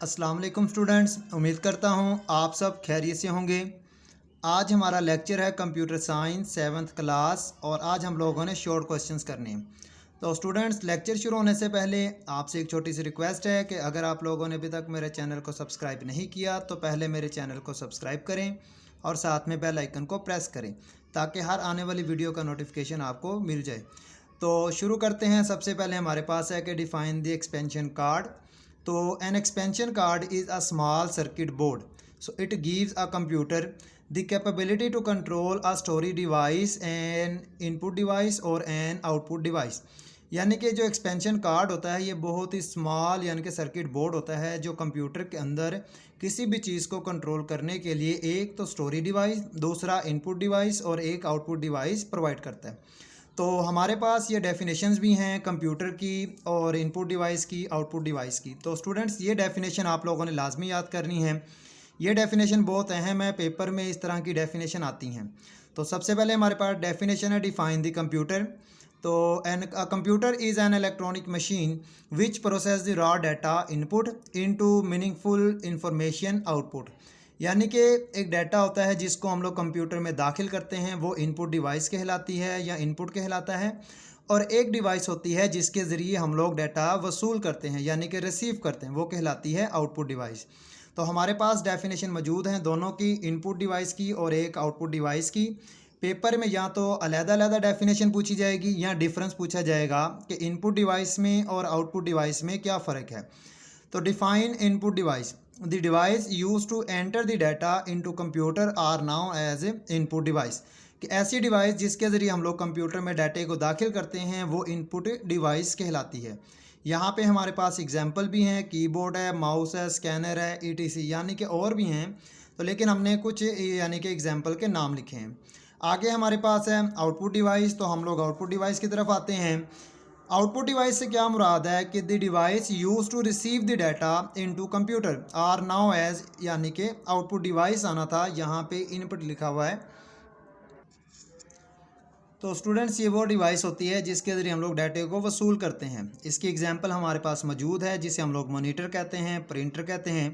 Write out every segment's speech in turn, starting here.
अस्सलाम वालेकुम स्टूडेंट्स, उम्मीद करता हूँ आप सब खैरियत से होंगे। आज हमारा लेक्चर है कंप्यूटर साइंस 7th क्लास और आज हम लोगों ने शॉर्ट क्वेश्चंस करने हैं। तो स्टूडेंट्स, लेक्चर शुरू होने से पहले आपसे एक छोटी सी रिक्वेस्ट है कि अगर आप लोगों ने अभी तक मेरे चैनल को सब्सक्राइब नहीं किया तो पहले मेरे चैनल को सब्सक्राइब करें और साथ में बेल आइकन को प्रेस करें ताकि हर आने वाली वीडियो का नोटिफिकेशन आपको मिल जाए। तो शुरू करते हैं। सबसे पहले हमारे पास है कि डिफाइन द एक्सपेंशन कार्ड। तो an expansion card is a small circuit board, so it gives a computer the capability to control a storage device, an input device और एन आउटपुट डिवाइस। यानी कि जो एक्सपेंशन कार्ड होता है ये बहुत ही small यानी कि सर्किट बोर्ड होता है जो कंप्यूटर के अंदर किसी भी चीज़ को कंट्रोल करने के लिए एक तो स्टोरेज डिवाइस, दूसरा इनपुट डिवाइस और एक आउटपुट डिवाइस प्रोवाइड करता है। तो हमारे पास ये डेफिनेशंस भी हैं कंप्यूटर की और इनपुट डिवाइस की, आउटपुट डिवाइस की। तो स्टूडेंट्स, ये डेफिनेशन आप लोगों ने लाजमी याद करनी है। ये डेफिनेशन बहुत अहम है, पेपर में इस तरह की डेफिनेशन आती हैं। तो सबसे पहले हमारे पास डेफिनेशन है डिफाइन द कंप्यूटर। तो an computer is an electronic machine which process the raw data input into meaningful information output. यानी कि एक डाटा होता है जिसको हम लोग कंप्यूटर में दाखिल करते हैं, वो इनपुट डिवाइस कहलाती है या इनपुट कहलाता है। और एक डिवाइस होती है जिसके ज़रिए हम लोग डाटा वसूल करते हैं यानी कि रिसीव करते हैं, वो कहलाती है आउटपुट डिवाइस। तो हमारे पास डेफिनेशन मौजूद हैं दोनों की, इनपुट डिवाइस की और एक आउटपुट डिवाइस की। पेपर में या तो अलग-अलग डेफिनेशन पूछी जाएगी या डिफरेंस पूछा जाएगा कि इनपुट डिवाइस में और आउटपुट डिवाइस में क्या फ़र्क है। तो define input device, the device use to enter the data into computer are known as a input device. कि ऐसी डिवाइस जिसके ज़रिए हम लोग कंप्यूटर में डाटे को दाखिल करते हैं वो इनपुट डिवाइस कहलाती है। यहाँ पे हमारे पास एग्जांपल भी हैं, कीबोर्ड है, माउस है, स्कैनर है, ईटीसी, यानी कि और भी हैं। तो लेकिन हमने कुछ यानी कि एग्जांपल के नाम लिखे हैं। आगे हमारे पास है आउटपुट डिवाइस। तो हम लोग आउटपुट डिवाइस की तरफ आते हैं। आउटपुट डिवाइस से क्या मुराद है कि the device use to receive the data into computer are known as, यानी कि आउटपुट डिवाइस आना था, यहाँ पे इनपुट लिखा हुआ है। तो स्टूडेंट्स, ये वो डिवाइस होती है जिसके ज़रिए हम लोग डाटे को वसूल करते हैं। इसकी एग्जांपल हमारे पास मौजूद है जिसे हम लोग मॉनिटर कहते हैं, प्रिंटर कहते हैं।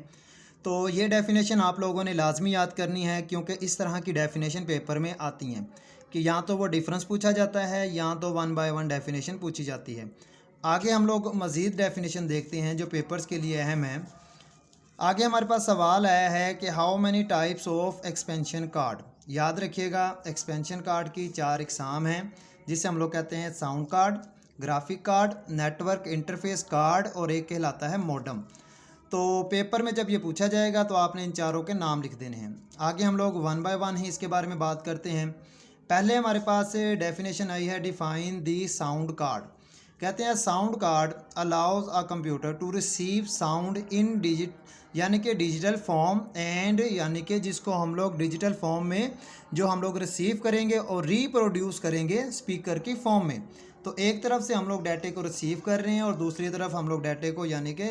तो ये डेफिनेशन आप लोगों ने लाजमी याद करनी है क्योंकि इस तरह की डेफिनेशन पेपर में आती हैं कि या तो वो डिफरेंस पूछा जाता है या तो 1 बाय 1 डेफिनेशन पूछी जाती है। आगे हम लोग मज़ीद डेफिनेशन देखते हैं जो पेपर्स के लिए अहम है। आगे हमारे पास सवाल आया है कि how many types of expansion card. याद रखिएगा, एक्सपेंशन कार्ड की 4 इकसाम हैं जिसे हम लोग कहते हैं sound card, graphic card, network interface card और एक कहलाता है मॉडम। तो पेपर में जब ये पूछा जाएगा तो आपने इन चारों के नाम लिख देने हैं। आगे हम लोग 1 बाय 1 ही इसके बारे में बात करते हैं। पहले हमारे पास डेफिनेशन आई है डिफाइन दी साउंड कार्ड। कहते हैं sound card allows a computer to receive sound in digit, यानी कि डिजिटल फॉर्म एंड, यानी कि जिसको हम लोग डिजिटल फॉर्म में जो हम लोग रिसीव करेंगे और रीप्रोड्यूस करेंगे स्पीकर की फॉर्म में। तो एक तरफ से हम लोग डाटे को रिसीव कर रहे हैं और दूसरी तरफ हम लोग डाटे को यानी कि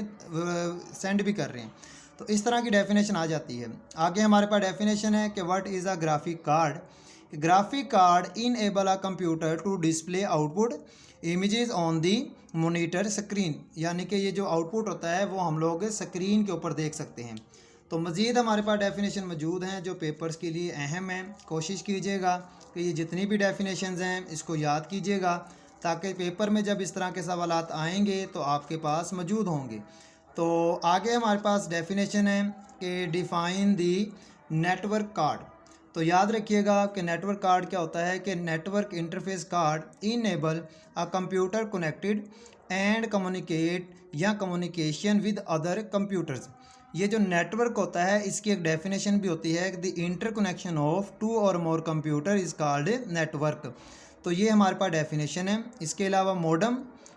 सेंड भी कर रहे हैं। तो इस तरह की डेफिनेशन आ जाती है। आगे हमारे पास डेफिनेशन है कि what is a graphic card. Graphic card enable a computer to display output images on the monitor screen, यानी कि ये जो आउटपुट होता है वो हम लोग स्क्रीन के ऊपर देख सकते हैं। तो मज़ीद हमारे पास डेफिनेशन मौजूद हैं जो पेपर्स के लिए अहम हैं। कोशिश कीजिएगा कि ये जितनी भी डेफिनेशंस हैं इसको याद कीजिएगा ताकि पेपर में जब इस तरह के सवालात आएंगे तो आपके पास मौजूद होंगे। तो आगे हमारे पास डेफिनेशन है कि डिफ़ाइन दी नेटवर्क कार्ड। तो याद रखिएगा कि नेटवर्क कार्ड क्या होता है कि network interface card enable a computer connected and communicate या कम्युनिकेशन विद अदर कंप्यूटर्स। ये जो नेटवर्क होता है इसकी एक डेफिनेशन भी होती है, द इंटरकनेक्शन ऑफ 2 और मोर कंप्यूटर इज़ कॉल्ड नेटवर्क। तो ये हमारे पास डेफिनेशन है। इसके अलावा मॉडम,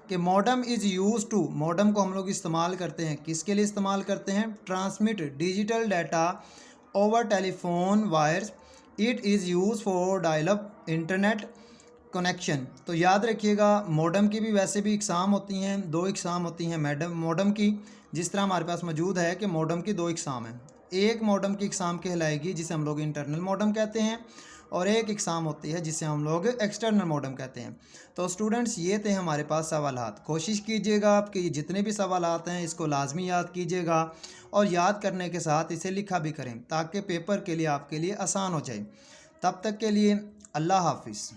कि modem is use to, modem को हम लोग इस्तेमाल करते हैं, किसके लिए इस्तेमाल करते हैं, transmit digital data over telephone wires. It is use for dial up internet connection. तो याद रखिएगा मॉडम की भी वैसे भी इकसाम होती हैं, 2 इकसाम होती हैं मॉडम की। जिस तरह हमारे पास मौजूद है कि मॉडम की 2 इकसाम हैं। एक मॉडम की इकसाम कहलाएगी जिसे हम लोग इंटरनल मॉडम कहते हैं और एक एग्ज़ाम होती है जिसे हम लोग एक्सटर्नल मॉडम कहते हैं। तो स्टूडेंट्स ये थे हमारे पास सवालात। कोशिश कीजिएगा आपके जितने भी सवालात हैं इसको लाजमी याद कीजिएगा और याद करने के साथ इसे लिखा भी करें ताकि पेपर के लिए आपके लिए आसान हो जाए। तब तक के लिए अल्लाह हाफिज़।